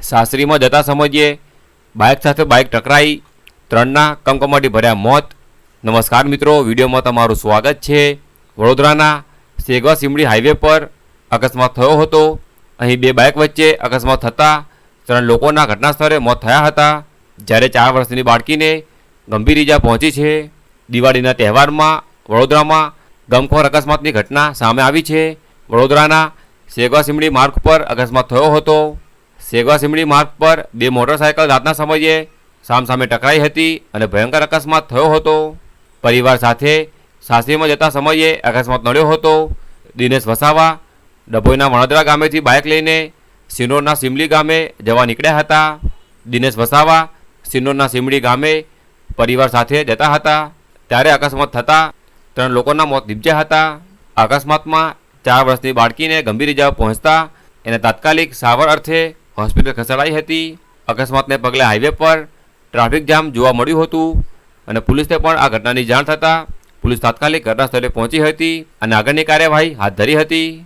સાસરીમાં જતા સમયે બાઇક સાથે બાઇક ટકરાઈ, 3ના કમકમાટી ભર્યા મોત. નમસ્કાર મિત્રો, વિડીયોમાં તમારું સ્વાગત છે. વડોદરાના સેગવા સિમડી હાઈવે પર અકસ્માત થયો હતો. અહીં 2 બાઇક વચ્ચે અકસ્માત થતાં 3 લોકોના ઘટના સ્થળે મોત થયા હતા, જ્યારે 4 વર્ષની બાળકીને ગંભીર ઈજા પહોંચી છે. દિવાળીના તહેવારમાં વડોદરામાં ગમખોર અકસ્માતની ઘટના સામે આવી છે. વડોદરાના સેગવા સિમડી માર્ગ પર અકસ્માત થયો હતો. સેગવા સિમડી માર્ગ પર 2 મોટરસાયકલ રાતના સમયે સામસામે ટકરાઈ હતી અને ભયંકર અકસ્માત થયો હતો. પરિવાર સાથે સાસરીમાં જતા સમયે અકસ્માત નડ્યો હતો. દિનેશ વસાવા ડભોઈના વણોદરા ગામેથી બાઇક લઈને સિનોરના સિમલી ગામે જવા નીકળ્યા હતા. દિનેશ વસાવા સિનોરના સિમડી ગામે પરિવાર સાથે જતા હતા, ત્યારે અકસ્માત થતાં 3 લોકોના મોત નીપજ્યા હતા. અકસ્માતમાં 4 વર્ષની બાળકીને ગંભીર ઇજાઓ પહોંચતા એને તાત્કાલિક સારવાર અર્થે હોસ્પિટલ ખસેડાઈ હતી. અકસ્માતને પગલે હાઈવે પર ટ્રાફિક જામ જોવા મળ્યું હતું અને પોલીસને પણ આ ઘટનાની જાણ થતાં પોલીસ તાત્કાલિક ઘટના સ્થળે પહોંચી હતી અને આગળની કાર્યવાહી હાથ ધરી હતી.